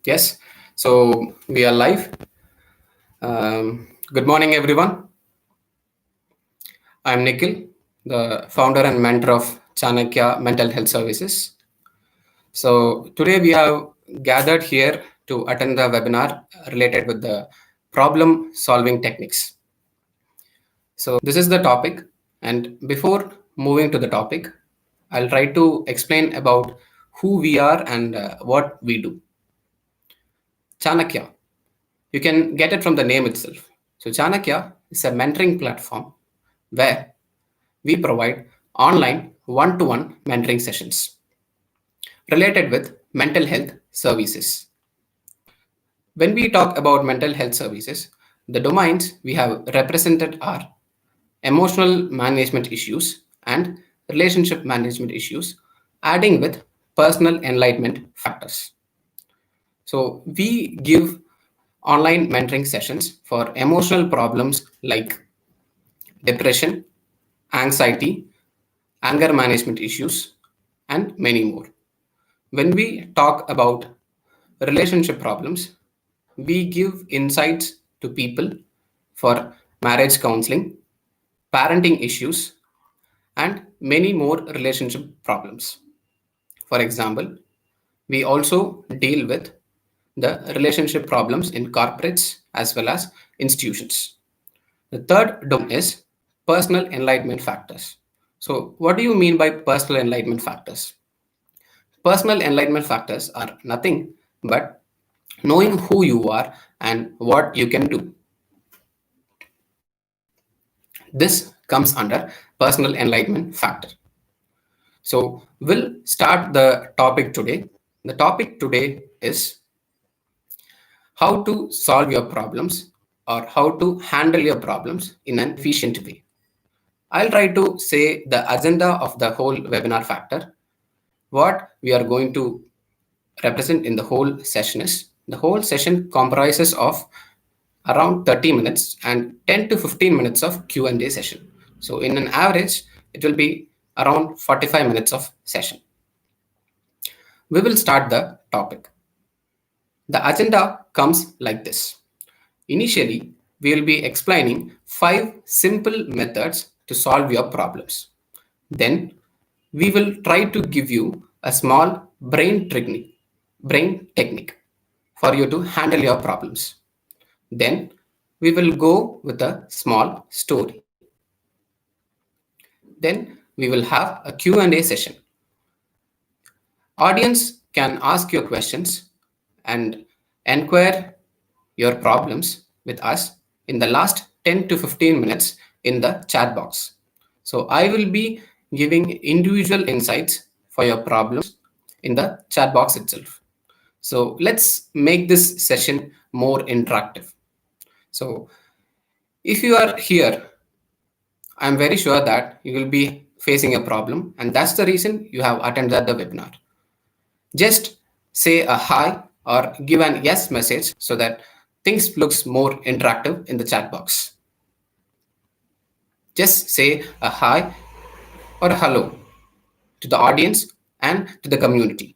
Yes, so we are live. Good morning, everyone. I'm Nikhil, the founder and mentor of Chanakya Mental Health Services. So today we have gathered here to attend the webinar related with the problem solving techniques. So this is the topic, and before moving to the topic, I'll try to explain about who we are and what we do. Chanakya. You can get it from the name itself. So, Chanakya is a mentoring platform where we provide online one to one mentoring sessions related with mental health services. When we talk about mental health services, the domains we have represented are emotional management issues and relationship management issues, adding with personal enlightenment factors. So, we give online mentoring sessions for emotional problems like depression, anxiety, anger management issues, and many more. When we talk about relationship problems, we give insights to people for marriage counseling, parenting issues, and many more relationship problems. For example, we also deal with the relationship problems in corporates as well as institutions. The third domain is personal enlightenment factors. So, what do you mean by personal enlightenment factors? Personal enlightenment factors are nothing but knowing who you are and what you can do. This comes under personal enlightenment factor. So, we'll start the topic today. The topic today is how to solve your problems or how to handle your problems in an efficient way. I'll try to say the agenda of the whole webinar factor. What we are going to represent in the whole session is the whole session comprises of around 30 minutes and 10 to 15 minutes of Q&A session. So in an average, it will be around 45 minutes of session. We will start the topic. The agenda comes like this. Initially, we will be explaining 5 simple methods to solve your problems. Then we will try to give you a small brain technique for you to handle your problems. Then we will go with a small story. Then we will have a Q&A session. Audience can ask your questions and inquire your problems with us in the last 10 to 15 minutes in the chat box. So I will be giving individual insights for your problems in the chat box itself. So let's make this session more interactive. So if you are here, I'm very sure that you will be facing a problem, and that's the reason you have attended the webinar. Just say a hi or give an yes message so that things looks more interactive in the chat box. Just say a hi or a hello to the audience and to the community.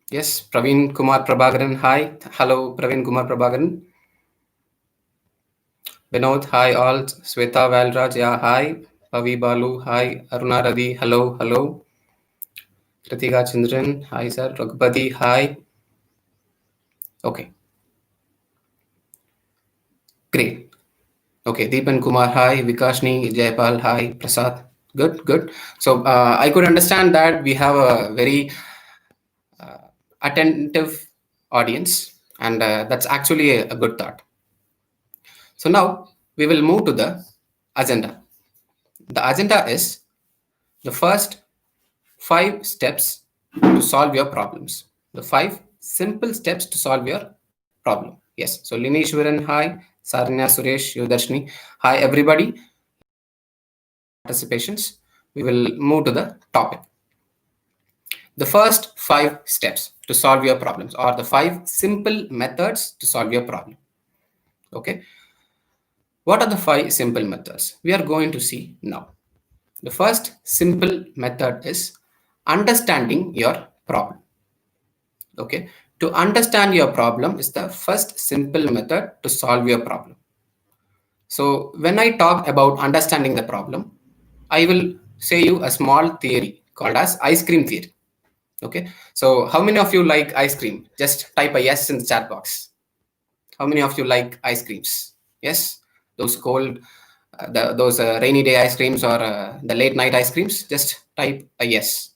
Yes, Praveen Kumar Prabhakaran, hi. Hello, Praveen Kumar Prabhakaran. Vinod, hi all. Sweta Valraj, yeah, hi. Pavi Balu, hi. Aruna Radhi, hello, hello. Kritika Chandran, hi sir. Raghupati, hi. Okay, great. Okay, Deepan Kumar, hi. Vikashni, Jaypal, hi. Prasad, good, good. So I could understand that we have a very attentive audience, and that's actually a good thought. So now we will move to the agenda. The agenda is the first 5 steps to solve your problems. The 5 simple steps to solve your problem. Yes. So Lineshwaran, hi. Saranya, Suresh, Yudarshni, hi everybody. Participations. We will move to the topic. The first 5 steps to solve your problems, or the 5 simple methods to solve your problem. Okay. What are the 5 simple methods? We are going to see now. The first simple method is understanding your problem. Okay, to understand your problem is the first simple method to solve your problem. So when I talk about understanding the problem, I will say you a small theory called as ice cream theory. Okay, so how many of you like ice cream? Just type a yes in the chat box. How many of you like ice creams? Yes, those cold, those rainy day ice creams or the late night ice creams. Just type a yes.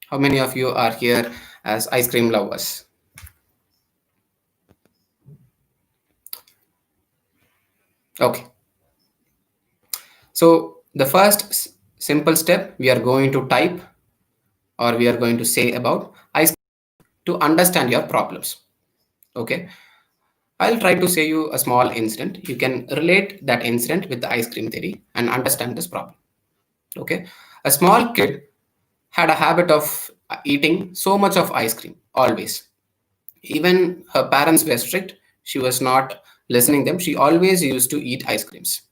How many of you are here as ice cream lovers? Okay. So the first simple step we are going to type or we are going to say about ice to understand your problems. Okay. I'll try to say you a small incident. You can relate that incident with the ice cream theory and understand this problem. Okay. A small kid had a habit of eating so much of ice cream always. Even her parents were strict. She was not listening them. She always used to eat ice creams.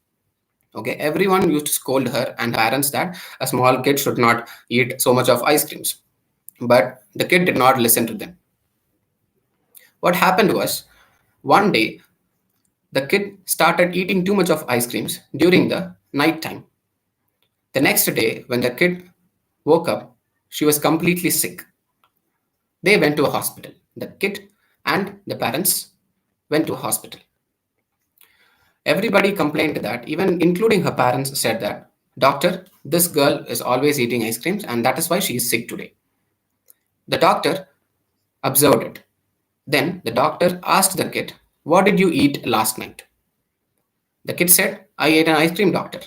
Okay, everyone used to scold her and her parents that a small kid should not eat so much of ice creams. But the kid did not listen to them. What happened was one day the kid started eating too much of ice creams during the night time. The next day, when the kid woke up, she was completely sick. They went to a hospital. The kid and the parents went to a hospital. Everybody complained that, even including her parents, said that, Doctor, this girl is always eating ice creams and that is why she is sick today. The doctor observed it. Then the doctor asked the kid, What did you eat last night? The kid said, I ate an ice cream, doctor.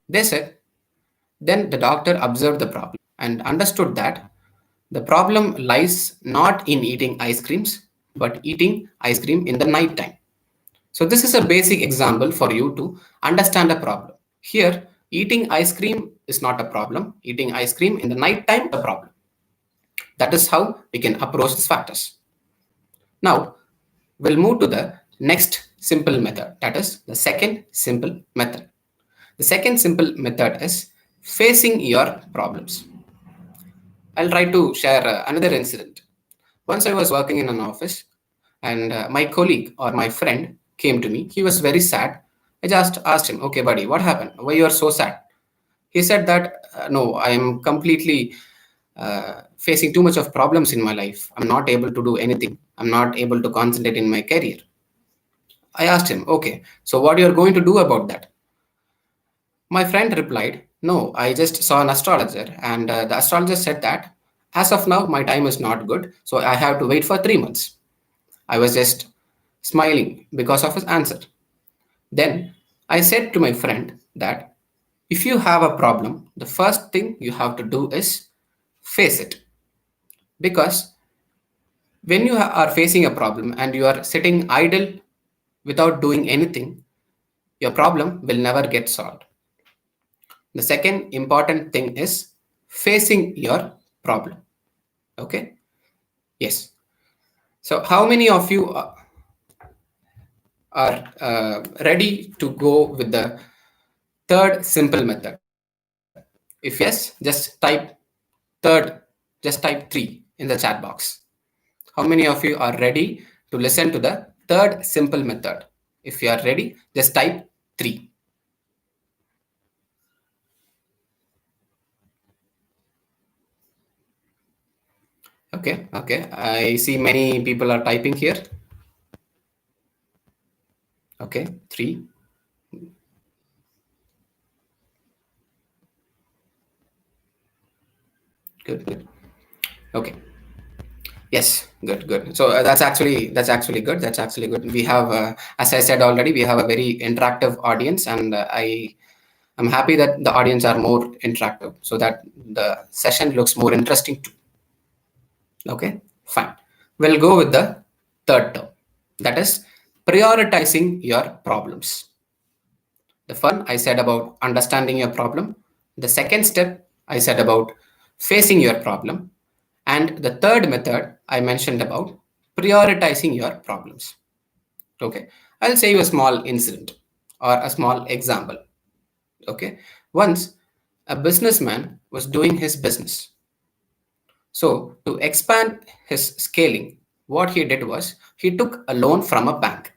They said, Then the doctor observed the problem and understood that the problem lies not in eating ice creams, but eating ice cream in the night time. So, this is a basic example for you to understand a problem. Here, eating ice cream is not a problem. Eating ice cream in the night time is a problem. That is how we can approach these factors. Now, we'll move to the next simple method, that is the second simple method. The second simple method is facing your problems. I'll try to share another incident. Once I was working in an office and my colleague or my friend came to me. He was very sad. I just asked him, okay, buddy, what happened? Why you are so sad? He said that, no, I am completely facing too much of problems in my life. I'm not able to do anything. I'm not able to concentrate in my career. I asked him, okay, so what you are going to do about that? My friend replied, no, I just saw an astrologer and the astrologer said that as of now, my time is not good. So I have to wait for 3 months. I was just smiling because of his answer. Then I said to my friend that if you have a problem, the first thing you have to do is face it. Because when you are facing a problem and you are sitting idle without doing anything, your problem will never get solved. The second important thing is facing your problem. Okay? Yes. So, how many of you are ready to go with the third simple method? If yes, just type third, just type 3 in the chat box. How many of you are ready to listen to the third simple method? If you are ready, just type 3. Okay, okay. I see many people are typing here. Okay, 3. Good, good. Okay. Yes, good, good. So that's actually good. That's actually good. We have, as I said already, we have a very interactive audience, and I'm happy that the audience are more interactive, so that the session looks more interesting too. Okay, fine. We'll go with the third term, that is prioritizing your problems. The first one I said about understanding your problem. The second step I said about facing your problem. And the third method I mentioned about prioritizing your problems. Okay, I'll say you a small incident or a small example. Okay, once a businessman was doing his business. So, to expand his scaling, what he did was he took a loan from a bank.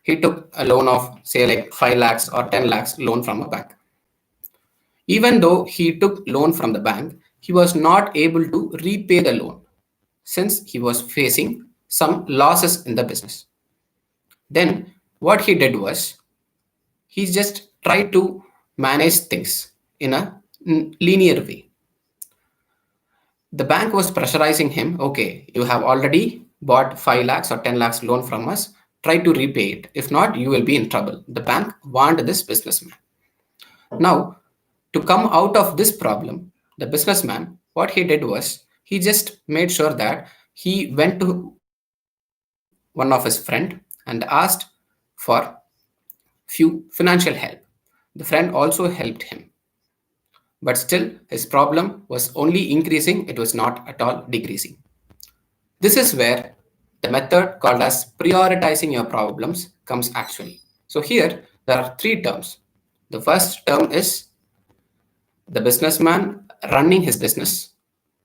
He took a loan of, say, like 5 lakhs or 10 lakhs loan from a bank. Even though he took loan from the bank, he was not able to repay the loan since he was facing some losses in the business. Then, what he did was he just tried to manage things in a linear way. The bank was pressurizing him, okay, you have already bought 5 lakhs or 10 lakhs loan from us, try to repay it. If not, you will be in trouble. The bank warned this businessman. Now, to come out of this problem, the businessman, what he did was he just made sure that he went to one of his friend and asked for few financial help. The friend also helped him, but still his problem was only increasing, it was not at all decreasing. This is where the method called as prioritizing your problems comes actually. So here there are three terms. The first term is the businessman running his business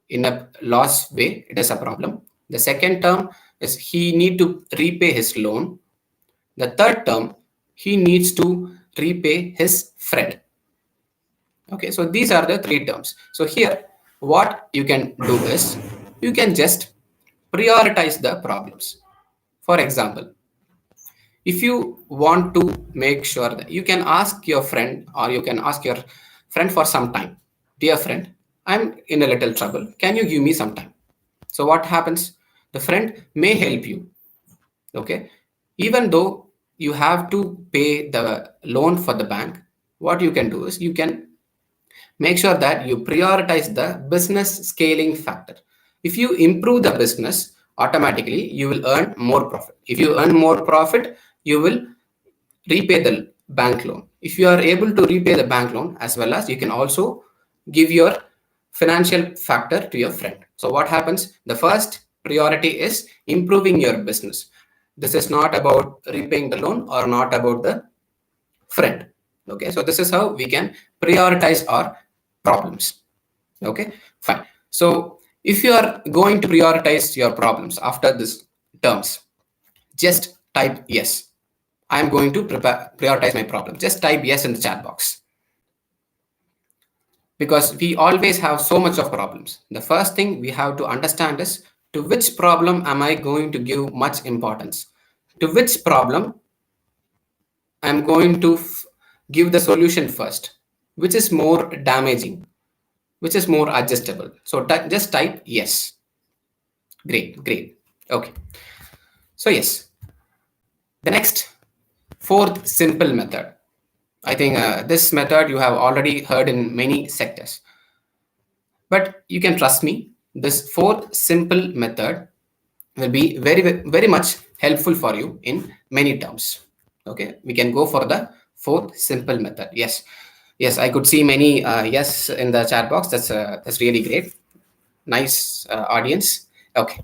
in a loss way, it is a problem. The second term is he need to repay his loan. The third term, he needs to repay his friend. Okay, so these are the three terms. So here, what you can do is you can just prioritize the problems. For example, if you want to make sure that you can ask your friend or you can ask your friend for some time, dear friend, I'm in a little trouble, can you give me some time? So what happens, the friend may help you. Okay, even though you have to pay the loan for the bank, what you can do is you can make sure that you prioritize the business scaling factor. If you improve the business, automatically you will earn more profit. If you earn more profit, you will repay the bank loan. If you are able to repay the bank loan, as well as you can also give your financial factor to your friend. So what happens, the first priority is improving your business. This is not about repaying the loan or not about the friend. Okay, so this is how we can prioritize our problems. Okay, fine. So if you are going to prioritize your problems after this terms, just type yes. I am going to prioritize my problem. Just type yes in the chat box, because we always have so much of problems. The first thing we have to understand is, to which problem am I going to give much importance? To which problem I'm going to give the solution first, which is more damaging, which is more adjustable. So just type yes. Great, great. Okay. So yes, the next fourth simple method. I think this method you have already heard in many sectors, but you can trust me. This fourth simple method will be very much helpful for you in many terms. Okay, we can go for the fourth simple method. Yes, yes, I could see many yes in the chat box. That's really great. Nice audience. Okay,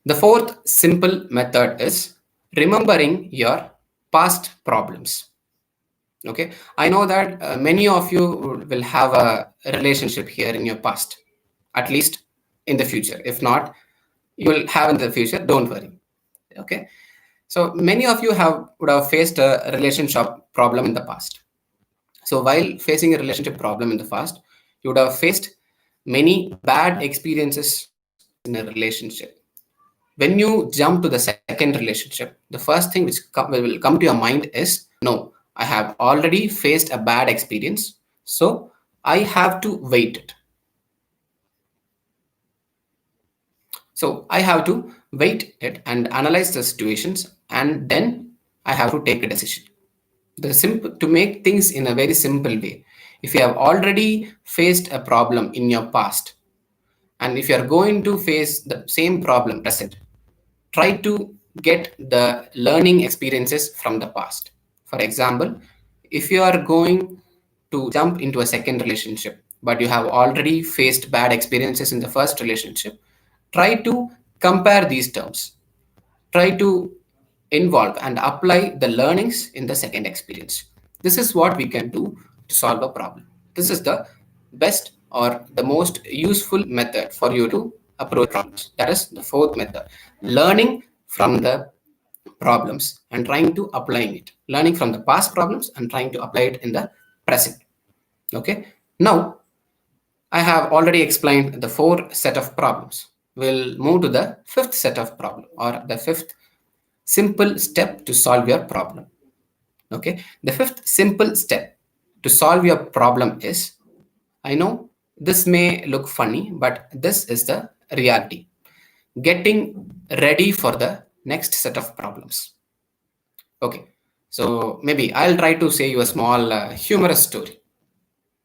the fourth simple method is remembering your past problems. Okay, I know that many of you will have a relationship here in your past, at least in the future. If not, you will have in the future. Don't worry. Okay, so many of you would have faced a relationship problem in the past. So while facing a relationship problem in the past, you would have faced many bad experiences in a relationship. When you jump to the second relationship, the first thing which will come to your mind is, no, I have already faced a bad experience, so I have to wait it. So I have to wait it and analyze the situations, and then I have to take a decision. The simple, to make things in a very simple way, if you have already faced a problem in your past, and if you are going to face the same problem present, try to get the learning experiences from the past. For example, if you are going to jump into a second relationship, but you have already faced bad experiences in the first relationship, try to compare these terms. Try to involve and apply the learnings in the second experience. This is what we can do to solve a problem. This is the best or the most useful method for you to approach problems. That is the fourth method. Learning from the problems and trying to applying it. Learning from the past problems and trying to apply it in the present. Okay. Now I have already explained the four set of problems. We'll move to the fifth set of problem or the fifth simple step to solve your problem. Okay, the fifth simple step to solve your problem is, I know this may look funny, but this is the reality. Getting ready for the next set of problems. Okay, so maybe I'll try to say you a small humorous story.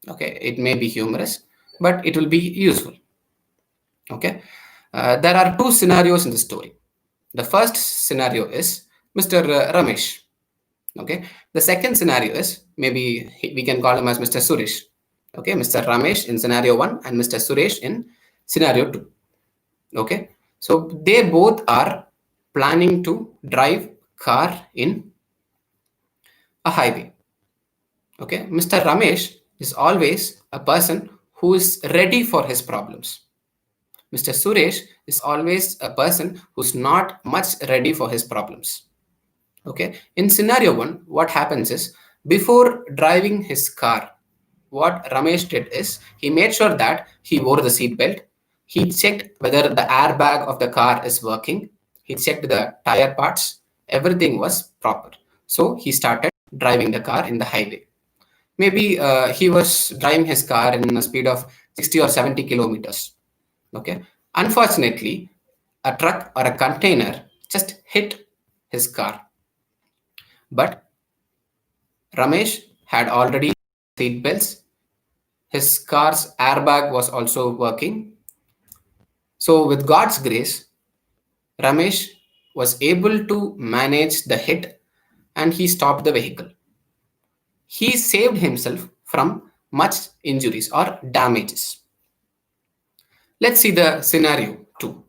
Okay, it may be humorous, but it will be useful. Okay, there are two scenarios in the story. The first scenario is Mr. Ramesh. Okay, the second scenario is maybe we can call him as Mr. Suresh. Okay, Mr. Ramesh in scenario 1 and Mr. Suresh in scenario 2. Okay, so they both are planning to drive car in a highway. Okay, Mr. Ramesh is always a person who is ready for his problems. Mr. Suresh is always a person who's not much ready for his problems. Okay, in scenario 1, what happens is before driving his car, what Ramesh did is he made sure that he wore the seat belt. He checked whether the airbag of the car is working. He checked the tire parts. Everything was proper. So he started driving the car in the highway. Maybe he was driving his car in a speed of 60 or 70 kilometers. Okay. Unfortunately, a truck or a container just hit his car. But Ramesh had already seat belts. His car's airbag was also working. So, with God's grace, Ramesh was able to manage the hit and he stopped the vehicle. He saved himself from much injuries or damages. Let's see the scenario 2.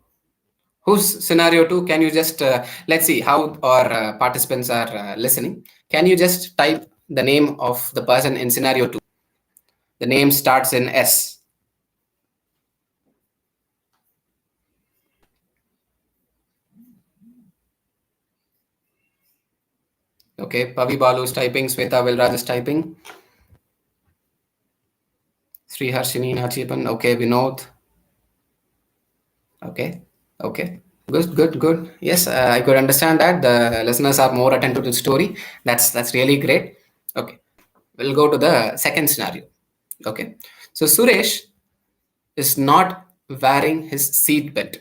Whose scenario 2? Can you just let's see how our participants are listening. Can you just type the name of the person in scenario 2? The name starts in S. Okay, Pavi Balu is typing, Sweta Vilraj is typing, Sri Harshini Nachipan, okay, Vinod, okay, okay, good, good, good. Yes, I could understand that the listeners are more attentive to the story. That's really great. Okay, we'll go to the second scenario. Okay, so Suresh is not wearing his seat belt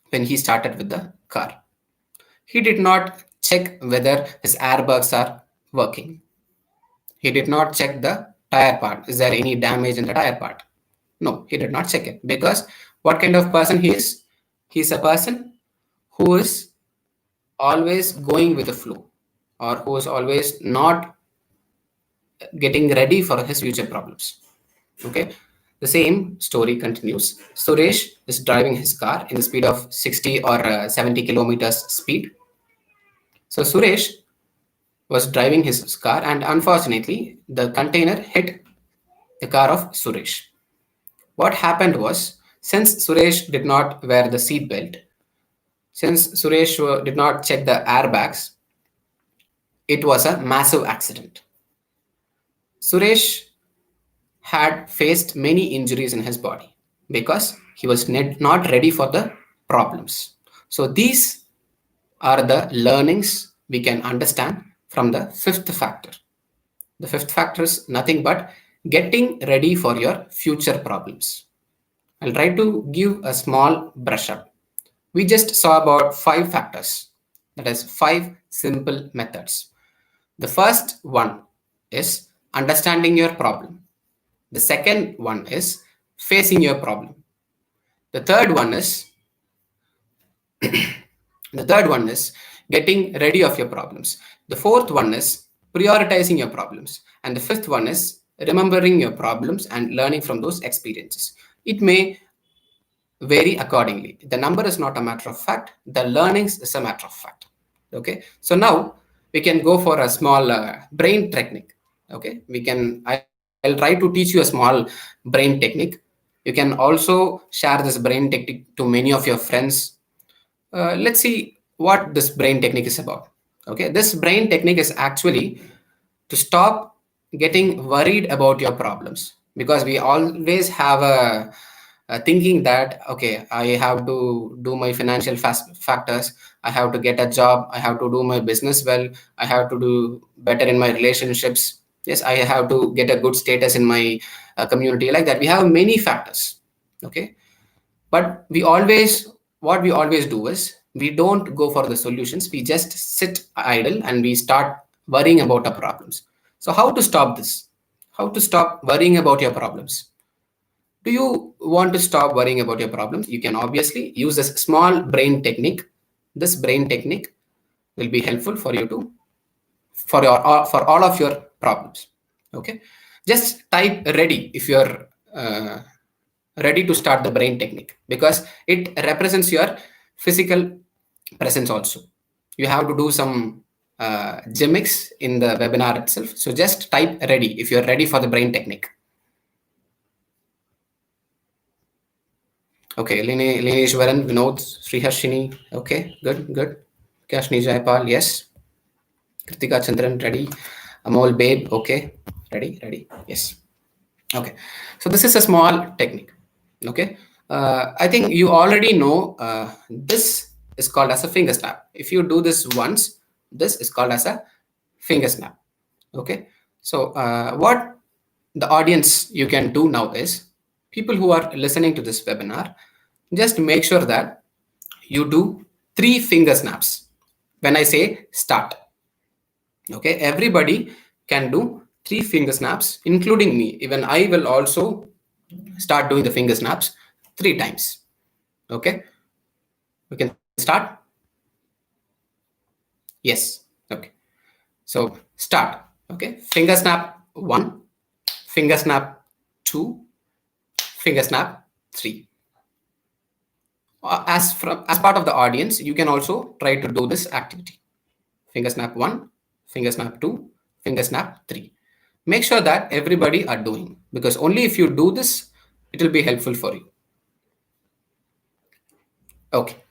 when he started with the car. He did not check whether his airbags are working. He did not check the tire part. Is there any damage in the tire part? No, he did not check it because what kind of person he is? He's a person who is always going with the flow or who is always not getting ready for his future problems. Okay, the same story continues. Suresh is driving his car in the speed of 60 or 70 kilometers speed. So Suresh was driving his car and unfortunately the container hit the car of Suresh. What happened was, since Suresh did not wear the seat belt, since Suresh did not check the airbags, it was a massive accident. Suresh had faced many injuries in his body because he was not ready for the problems. So these are the learnings we can understand from the fifth factor. The fifth factor is nothing but getting ready for your future problems. I'll try to give a small brush up. We just saw about five factors, that is, five simple methods. The first one is understanding your problem. The second one is facing your problem. The third one is the third one is getting ready of your problems. The fourth one is prioritizing your problems. And the fifth one is remembering your problems and learning from those experiences. It may vary accordingly. The number is not a matter of fact. The learnings is a matter of fact. Okay. So now we can go for a small brain technique. Okay, I'll try to teach you a small brain technique. You can also share this brain technique to many of your friends. Let's see what this brain technique is about. Okay, this brain technique is actually to stop getting worried about your problems, because we always have a thinking that, okay, I have to do my financial factors, I have to get a job, I have to do my business well, I have to do better in my relationships, yes, I have to get a good status in my community. Like that, we have many factors. Okay, but what we always do is we don't go for the solutions, we just sit idle and we start worrying about our problems. So how to stop this? How to stop worrying about your problems? Do you want to stop worrying about your problems? You can obviously use this small brain technique. This brain technique will be helpful for you to for all of your problems. Okay, just type ready if you're ready to start the brain technique, because it represents your physical presence also. You have to do some gimmicks in the webinar itself. So just type ready if you're ready for the brain technique. Okay, Lineshwaran, Vinod, Sriharshini. Okay, good. Kashni Jaipal, yes. Kritika Chandran, ready. Amol Babe, okay. Ready, yes. Okay, so this is a small technique. Okay, I think you already know this is called as a finger snap. If you do this once, this is called as a finger snap. Okay, so what the audience you can do now is, people who are listening to this webinar, just make sure that you do 3 finger snaps when I say start. Okay, everybody can do 3 finger snaps, including me. Even I will also start doing the finger snaps 3 times. Okay, we can start. Yes. Okay, so start. Okay, finger snap 1, finger snap 2, finger snap 3. As part of the audience, you can also try to do this activity. Finger snap 1, finger snap 2, finger snap 3. Make sure that everybody are doing, because only if you do this, it will be helpful for you. Okay.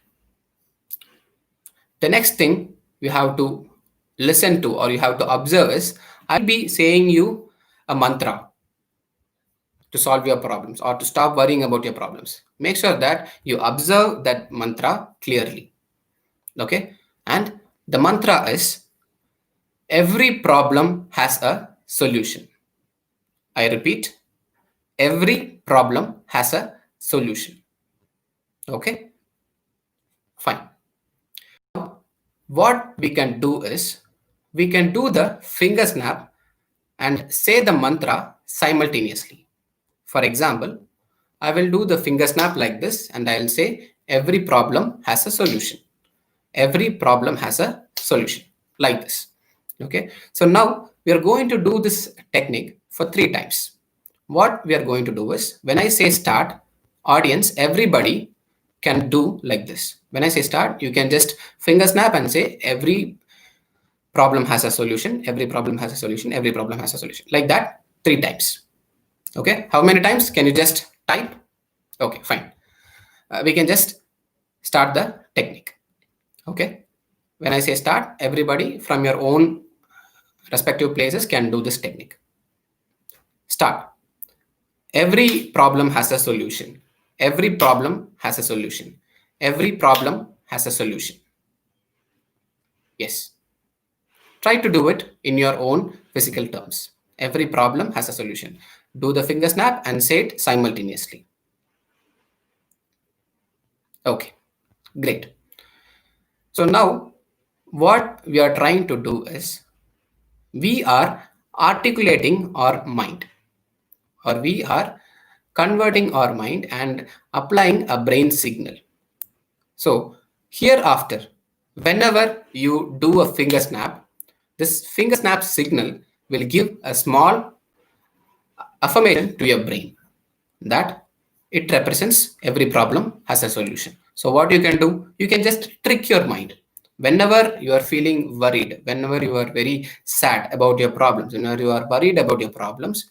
The next thing you have to listen to, or you have to observe, is I'll be saying you a mantra to solve your problems or to stop worrying about your problems. Make sure that you observe that mantra clearly. Okay, and the mantra is, every problem has a solution. I repeat, every problem has a solution. Okay, fine. What we can do is, we can do the finger snap and say the mantra simultaneously. For example, I will do the finger snap like this and I'll say, every problem has a solution. Every problem has a solution, like this. Okay, so now we are going to do this technique for 3 times. What we are going to do is, when I say start, audience, everybody can do like this. When I say start, you can just finger snap and say, every problem has a solution, every problem has a solution, every problem has a solution, like that 3 times. Okay, how many times can you just type? Okay, fine. We can just start the technique. Okay, when I say start, everybody from your own respective places can do this technique. Start. Every problem has a solution. Every problem has a solution. Every problem has a solution. Yes. Try to do it in your own physical terms. Every problem has a solution. Do the finger snap and say it simultaneously. Okay, great. So now what we are trying to do is, we are articulating our mind, or we are converting our mind and applying a brain signal. So hereafter, whenever you do a finger snap, this finger snap signal will give a small affirmation to your brain that it represents every problem has a solution. So what you can do, you can just trick your mind Whenever you are feeling worried, whenever you are very sad about your problems, whenever you are worried about your problems,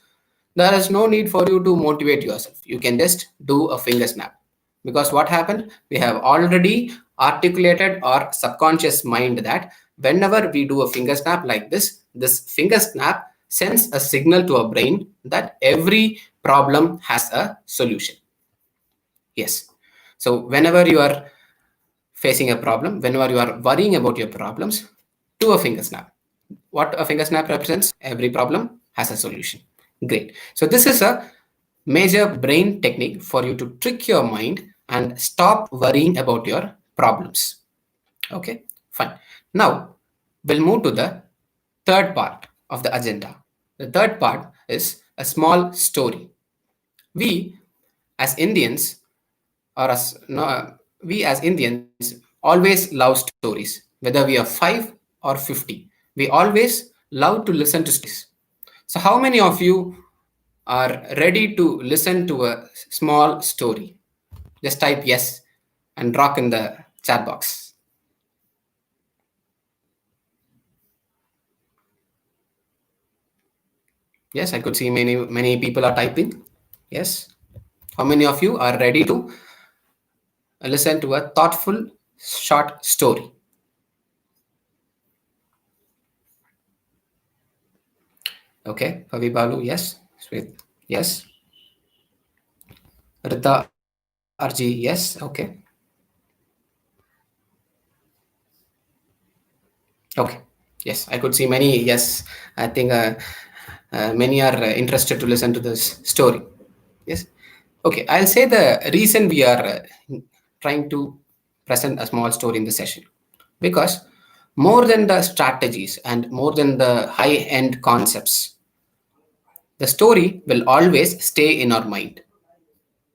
there is no need for you to motivate yourself. You can just do a finger snap. Because what happened? We have already articulated our subconscious mind that whenever we do a finger snap like this finger snap sends a signal to our brain that every problem has a solution. Yes. So whenever you are facing a problem, whenever you are worrying about your problems, do a finger snap. What a finger snap represents? Every problem has a solution. Great. So this is a major brain technique for you to trick your mind and stop worrying about your problems. Okay, fine. Now we'll move to the third part of the agenda. The third part is a small story. We as Indians or as no, we as Indians always love stories, whether we are 5 or 50. We always love to listen to stories. So, how many of you are ready to listen to a small story? Just type yes and rock in the chat box. Yes, I could see many people are typing. Yes. How many of you are ready to listen to a thoughtful short story? Okay, Pavi Balu, yes. Sweet, yes. Rita RG, yes. Okay. Okay. Yes, I could see many. Yes, I think many are interested to listen to this story. Yes. Okay, I'll say the reason we are trying to present a small story in the session, because more than the strategies and more than the high end concepts, the story will always stay in our mind.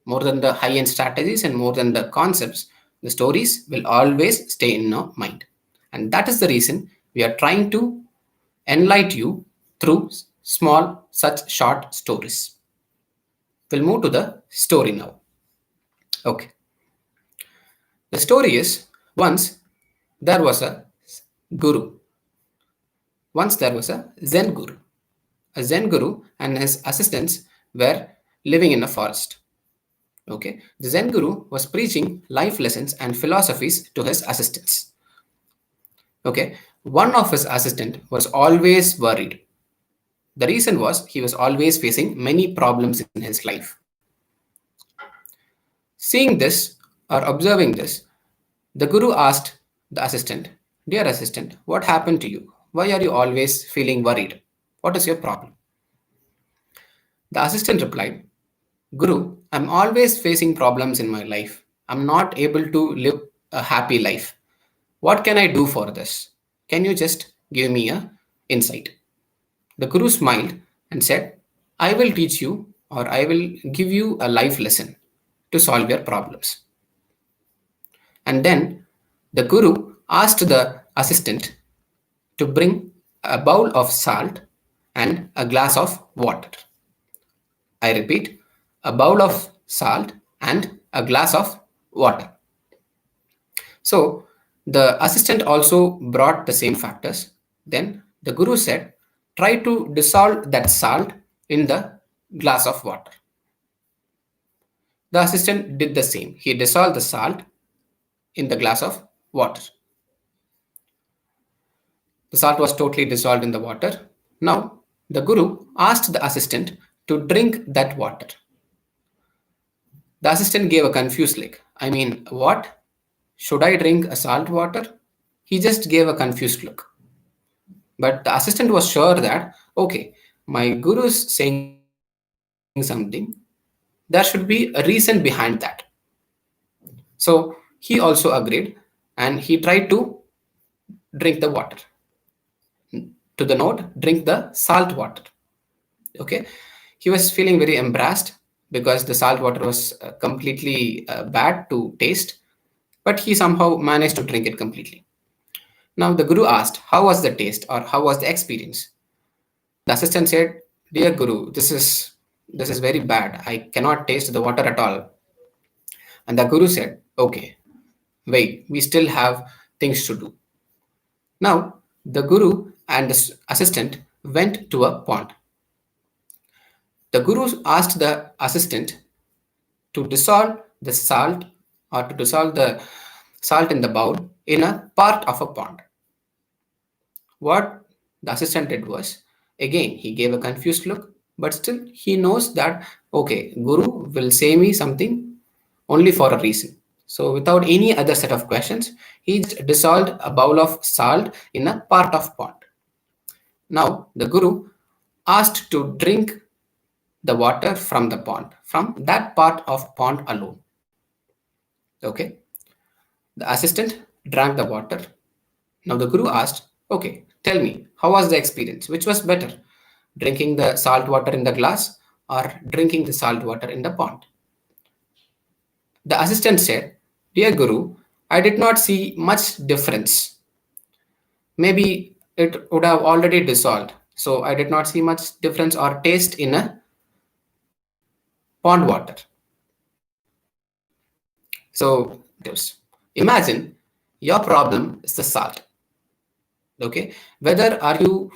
More than the high end strategies and more than the concepts, the stories will always stay in our mind. And that is the reason we are trying to enlighten you through small, such short stories. We'll move to the story now. Okay. The story is once there was a guru. Once there was a Zen guru. A Zen guru and his assistants were living in a forest. Okay. The Zen guru was preaching life lessons and philosophies to his assistants. Okay. One of his assistant was always worried. The reason was he was always facing many problems in his life. Seeing this or observing this, the guru asked the assistant, "Dear assistant, what happened to you? Why are you always feeling worried? What is your problem?" The assistant replied, "Guru, I'm always facing problems in my life. I'm not able to live a happy life. What can I do for this? Can you just give me a insight?" The guru smiled and said, "I will teach you or I will give you a life lesson to solve your problems." And then the guru asked the assistant to bring a bowl of salt and a glass of water. I repeat, a bowl of salt and a glass of water. So the assistant also brought the same factors. Then the guru said, "Try to dissolve that salt in the glass of water." The assistant did the same. He dissolved the salt in the glass of water. The salt was totally dissolved in the water. Now, the guru asked the assistant to drink that water. The assistant gave a confused look. I mean, what? Should I drink a salt water? He just gave a confused look. But the assistant was sure that, okay, my guru is saying something, there should be a reason behind that. So he also agreed and he tried to drink the water. To the note, drink the salt water. Okay, he was feeling very embarrassed because the salt water was completely bad to taste, but he somehow managed to drink it completely. Now the guru asked, "How was the taste or how was the experience?" The assistant said, "Dear guru, this is very bad. I cannot taste the water at all." And the guru said, "Okay, wait, we still have things to do." Now, the guru and the assistant went to a pond. The guru asked the assistant to dissolve the salt or to dissolve the salt in the bowl in a part of a pond. What the assistant did was, again, he gave a confused look, but still he knows that, okay, Guru will say me something only for a reason. So, without any other set of questions, he just dissolved a bowl of salt in a part of pond. Now, the Guru asked to drink the water from the pond, from that part of pond alone. Okay. The assistant drank the water. Now the Guru asked, okay, tell me, how was the experience? Which was better, drinking the salt water in the glass or drinking the salt water in the pond? The assistant said, dear Guru, I did not see much difference. Maybe it would have already dissolved. So I did not see much difference or taste in a pond water. So imagine your problem is the salt. Okay, whether are you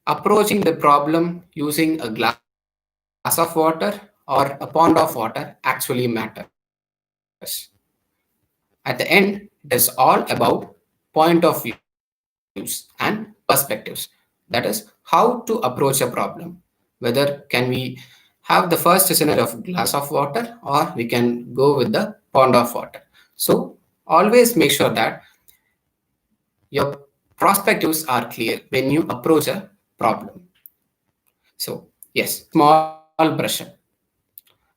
approaching the problem using a glass of water or a pond of water actually matters. At the end, it is all about point of views and perspectives. That is how to approach a problem. Whether can we have the first scenario of glass of water or we can go with the pond of water. So always make sure that your perspectives are clear when you approach a problem. So yes, small brush up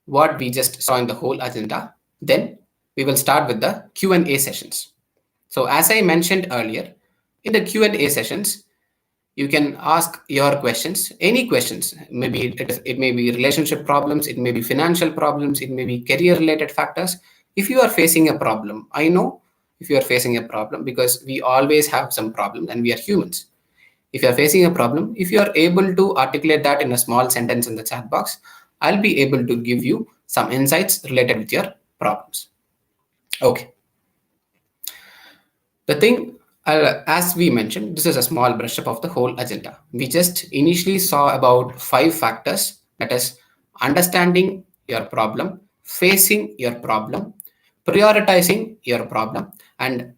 what we just saw in the whole agenda. Then we will start with the Q&A sessions. So as I mentioned earlier, in the Q&A sessions, you can ask your questions, any questions. Maybe it may be relationship problems, it may be financial problems, it may be career related factors. If you are facing a problem, I know if you are facing a problem because we always have some problems and we are humans. If you are facing a problem, if you are able to articulate that in a small sentence in the chat box, I'll be able to give you some insights related with your problems. Okay. The thing, as we mentioned, this is a small brush up of the whole agenda. We just initially saw about 5 factors, that is, understanding your problem, facing your problem, prioritizing your problem, and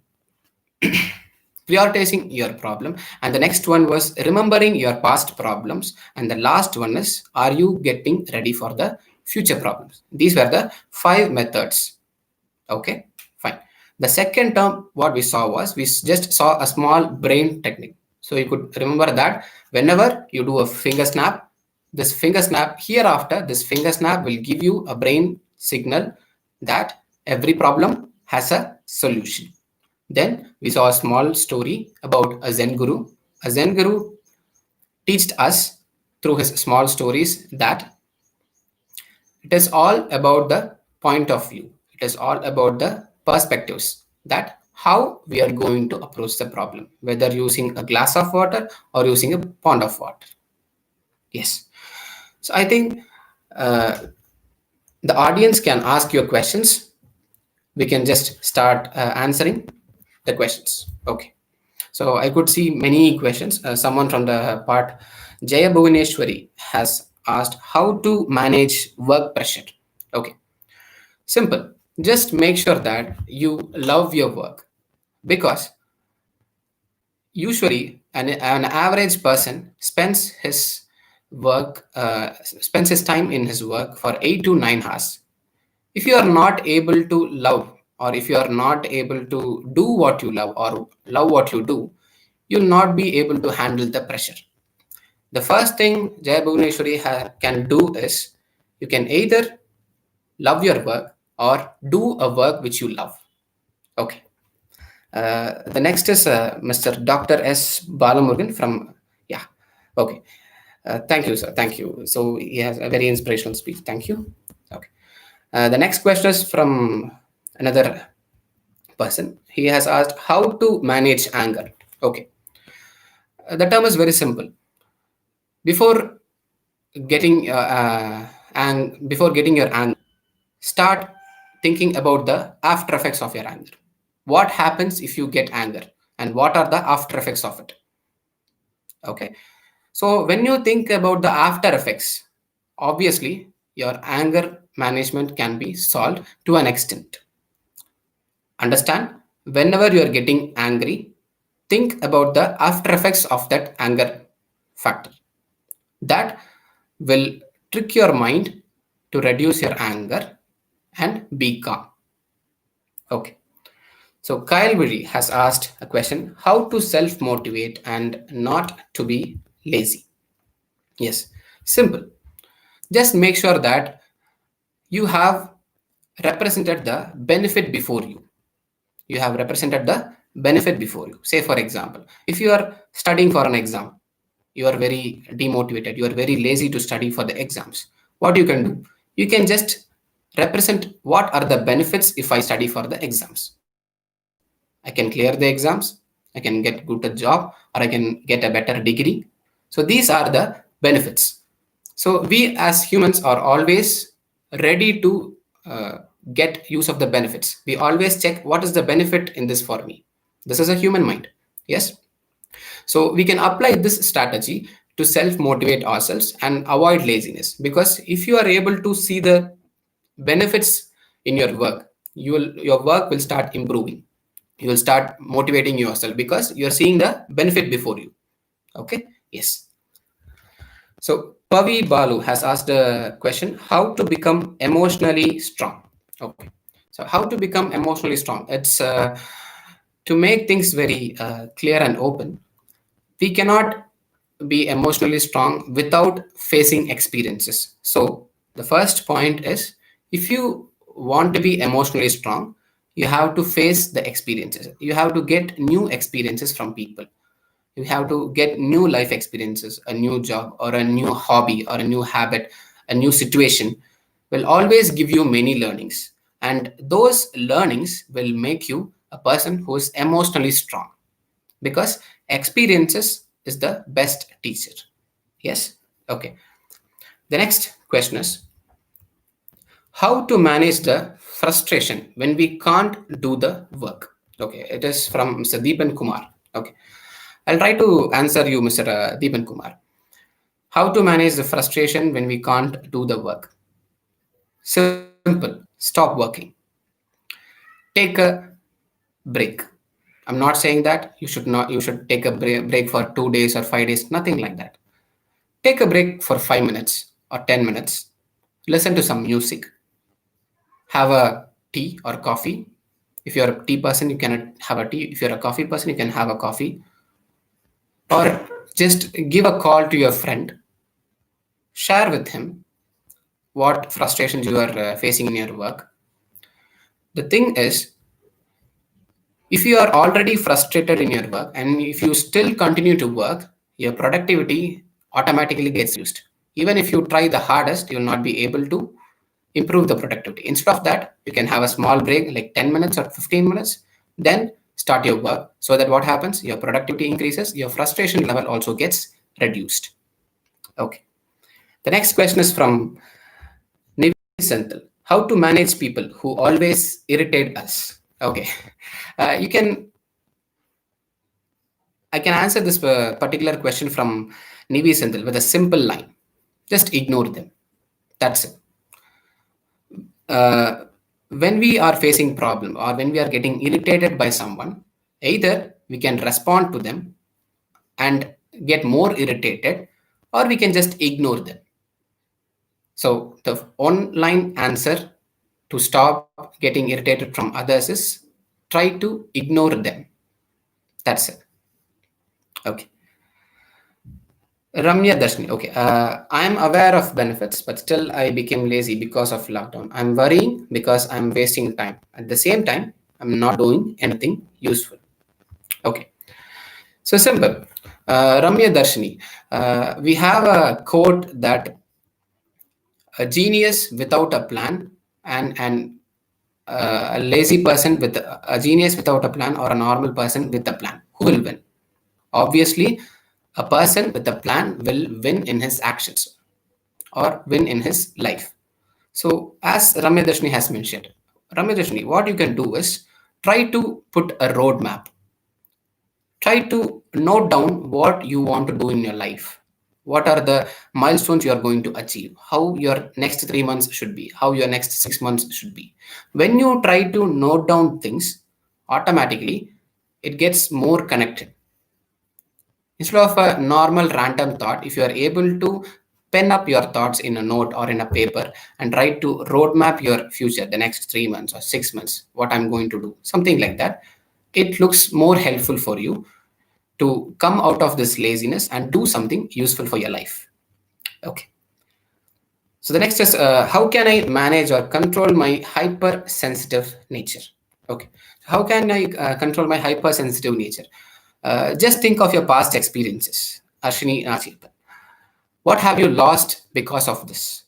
prioritizing your problem. And the next one was remembering your past problems. And the last one is, are you getting ready for the future problems? These were the 5 methods. Okay, fine. The second term, what we saw was we just saw a small brain technique. So you could remember that whenever you do a finger snap, this finger snap hereafter, this finger snap will give you a brain signal that every problem has a solution. Then we saw a small story about a Zen guru. A Zen guru taught us through his small stories that it is all about the point of view. It is all about the perspectives that how we are going to approach the problem, whether using a glass of water or using a pond of water. Yes. So I think uh, the audience can ask your questions. We can just start answering the questions. Okay. So I could see many questions. Someone from the part, Jaya Bhuvaneshwari, has asked how to manage work pressure. Okay. Simple. Just make sure that you love your work because usually an average person spends his time in his work for 8 to 9 hours. If you are not able to love or if you are not able to do what you love or love what you do, you'll not be able to handle the pressure. The first thing Jaya Bhuvaneshwari can do is you can either love your work or do a work which you love. Okay. The next is Mr. Dr. S. Balamurugan from, yeah, okay. Thank you, sir. Thank you. So he has a very inspirational speech. Thank you. Okay. The next question is from another person. He has asked how to manage anger. Okay. The term is very simple. Before getting before getting your anger, start thinking about the after effects of your anger. What happens if you get anger? and what are the after effects of it. Okay. So when you think about the after effects, obviously your anger management can be solved to an extent. Understand, whenever you are getting angry, think about the after effects of that anger factor. That will trick your mind to reduce your anger and be calm. Okay. So Kyle Willie has asked a question: how to self motivate and not to be lazy? Yes, simple. Just make sure that you have represented the benefit before you. You have represented the benefit before you. Say, for example, if you are studying for an exam, you are very demotivated, you are very lazy to study for the exams. What you can do? You can just represent what are the benefits if I study for the exams. I can clear the exams, I can get good a job, or I can get a better degree. So these are the benefits. So we as humans are always ready to uh, get use of the benefits. We always check what is the benefit in this for me. This is a human mind. Yes. So we can apply this strategy to self motivate ourselves and avoid laziness, because if you are able to see the benefits in your work, your work will start improving. You will start motivating yourself because you are seeing the benefit before you. Okay. Yes. So Pavi Balu has asked a question: how to become emotionally strong? Okay. So how to become emotionally strong? It's to make things very clear and open. We cannot be emotionally strong without facing experiences. So the first point is, if you want to be emotionally strong, you have to face the experiences. You have to get new experiences from people. You have to get new life experiences. A new job or a new hobby or a new habit, a new situation will always give you many learnings, and those learnings will make you a person who is emotionally strong, because experiences is the best teacher. Yes. Okay. The next question is, how to manage the frustration when we can't do the work? Okay, it is from Mr. Deepan Kumar. Okay, I'll try to answer you, Mr. Deepan Kumar. How to manage the frustration when we can't do the work? Simple. Stop working. Take a break. I'm not saying that you should take a break for 2 days or 5 days. Nothing like that. Take a break for 5 minutes or 10 minutes. Listen to some music. Have a tea or coffee. If you're a tea person, you can have a tea. If you're a coffee person, you can have a coffee. Or just give a call to your friend. Share with him what frustrations you are facing in your work. The thing is, if you are already frustrated in your work and if you still continue to work, your productivity automatically gets reduced. Even if you try the hardest, you will not be able to improve the productivity. Instead of that, you can have a small break like 10 minutes or 15 minutes, then start your work, so that what happens, your productivity increases, your frustration level also gets reduced. Okay. The next question is from Nivi Senthil. How to manage people who always irritate us? Okay. You can I can answer this particular question from Nivi Senthil with a simple line. Just ignore them. That's it. Uh, when we are facing problem or when we are getting irritated by someone, either we can respond to them and get more irritated, or we can just ignore them. So the online answer to stop getting irritated from others is try to ignore them. That's it. Okay. Ramya Darshini. Okay. I am aware of benefits, but still I became lazy because of lockdown. I'm worrying because I'm wasting time. At the same time, I'm not doing anything useful. Okay. So simple. Ramya Darshini. We have a quote that a genius without a plan and a lazy person with a genius without a plan, or a normal person with a plan, who will win? Obviously, a person with a plan will win in his actions or win in his life. So, as Ramyadarshini has mentioned, Ramyadarshini, what you can do is try to put a roadmap. Try to note down what you want to do in your life. What are the milestones you are going to achieve? How your next 3 months should be? How your next 6 months should be? When you try to note down things, automatically it gets more connected. Instead of a normal random thought, if you are able to pen up your thoughts in a note or in a paper and try to roadmap your future, the next 3 months or 6 months, what I'm going to do, something like that, it looks more helpful for you to come out of this laziness and do something useful for your life. Okay. So the next is how can I manage or control my hypersensitive nature? Okay. How can I control my hypersensitive nature? Just think of your past experiences. Ashwini Nachilpan. What have you lost because of this?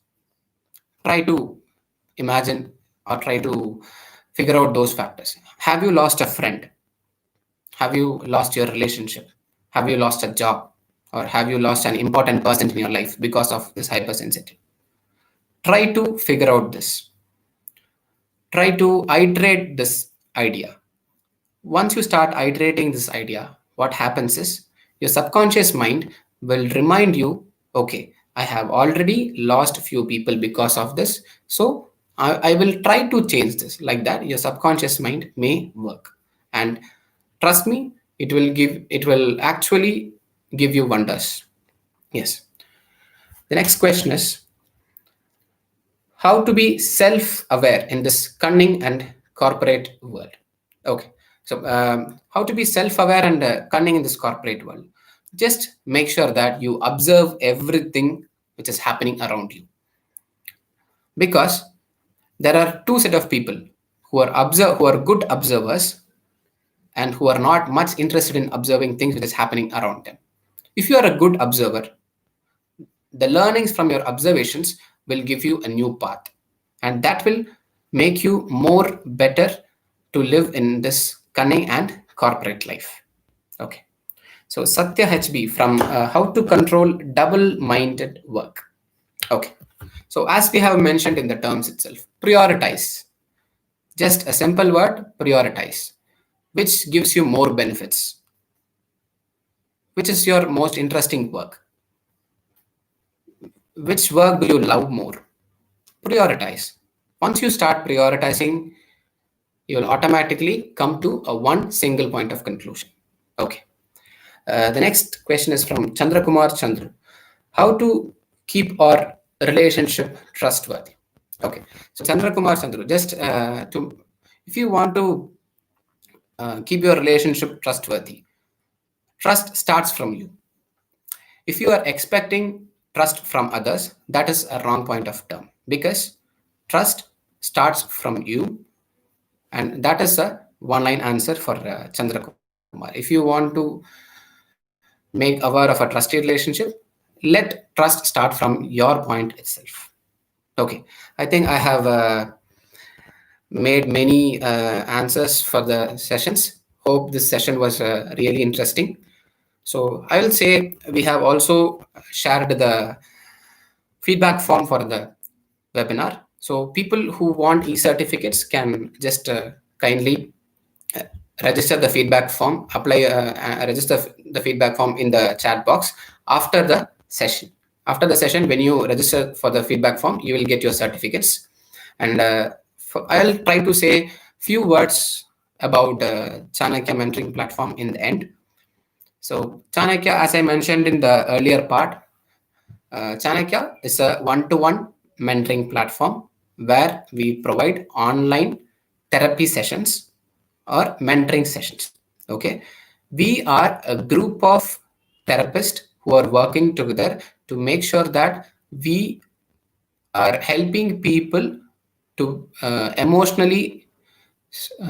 Try to imagine or try to figure out those factors. Have you lost a friend? Have you lost your relationship? Have you lost a job? Or have you lost an important person in your life because of this hypersensitive? Try to figure out this. Try to iterate this idea. Once you start iterating this idea, what happens is your subconscious mind will remind you, okay, I have already lost few people because of this. So I will try to change this. Like that, your subconscious mind may work. And trust me, it will actually give you wonders. Yes. The next question is how to be self-aware in this cunning and corporate world. Okay, so how to be self-aware and cunning in this corporate world. Just make sure that you observe everything which is happening around you, because there are two set of people who are good observers and who are not much interested in observing things which is happening around them. If you are a good observer, the learnings from your observations will give you a new path, and that will make you more better to live in this cunning and corporate life. Okay, so Satya HB from how to control double minded work. Okay, so as we have mentioned in the terms itself, prioritize. Just a simple word, prioritize, which gives you more benefits. Which is your most interesting work? Which work do you love more? Prioritize. Once you start prioritizing, you will automatically come to a one single point of conclusion. Okay. The next question is from Chandrakumar Chandru. How to keep our relationship trustworthy? Okay. So Chandrakumar Chandru, just if you want to keep your relationship trustworthy, trust starts from you. If you are expecting trust from others, that is a wrong point of term, because trust starts from you, and that is a one line answer for Chandra Kumar. If you want to make aware of a trusted relationship, let trust start from your point itself. Okay, I think I have made many answers for the sessions. Hope this session was really interesting. So I will say we have also shared the feedback form for the webinar. So people who want e-certificates can just kindly uh, register the feedback form, register the feedback form in the chat box after the session. After the session, when you register for the feedback form, you will get your certificates. And I'll try to say few words about Chanakya mentoring platform in the end. So Chanakya, as I mentioned in the earlier part, Chanakya is a one-to-one mentoring platform where we provide online therapy sessions or mentoring sessions. Okay, we are a group of therapists who are working together to make sure that we are helping people to emotionally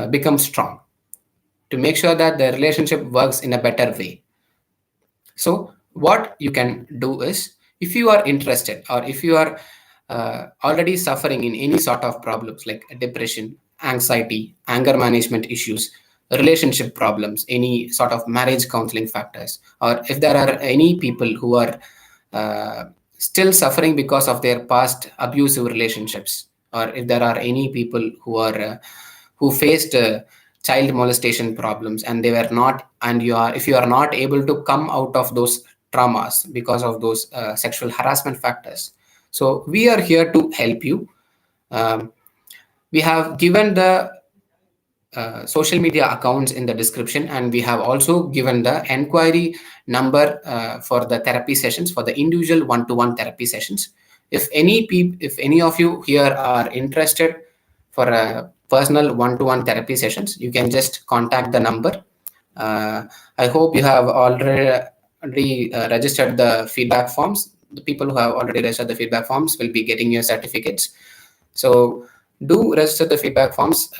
become strong, to make sure that the relationship works in a better way. So, what you can do is, if you are interested or if you are already suffering in any sort of problems like depression, anxiety, anger management issues, relationship problems, any sort of marriage counseling factors, or if there are any people who are still suffering because of their past abusive relationships, or if there are any people who are who faced child molestation problems, and they were not, and you are, if you are not able to come out of those traumas because of those sexual harassment factors, so we are here to help you. um, we have given the social media accounts in the description, and we have also given the enquiry number for the therapy sessions, for the individual one-to-one therapy sessions. If any of you here are interested for a personal one-to-one therapy sessions, you can just contact the number. I hope you have already registered the feedback forms. The people who have already registered the feedback forms will be getting your certificates. So do register the feedback forms.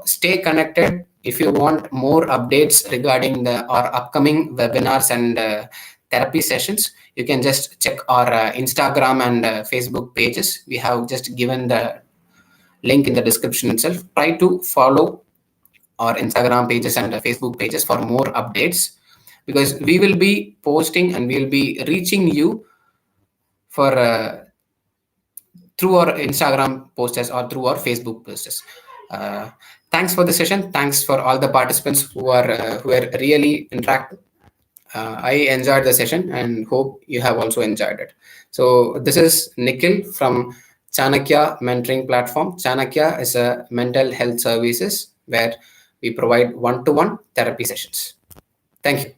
Stay connected. If you want more updates regarding our upcoming webinars and therapy sessions, you can just check our Instagram and Facebook pages. We have just given the link in the description itself. Try to follow our Instagram pages and Facebook pages for more updates, because we will be posting and we will be reaching you for through our Instagram posters or through our Facebook posters. Uh, Thanks for the session. Thanks for all the participants who were really interactive. I enjoyed the session and hope you have also enjoyed it. So this is Nikhil from Chanakya mentoring platform. Chanakya is a mental health services where we provide one-to-one therapy sessions. Thank you.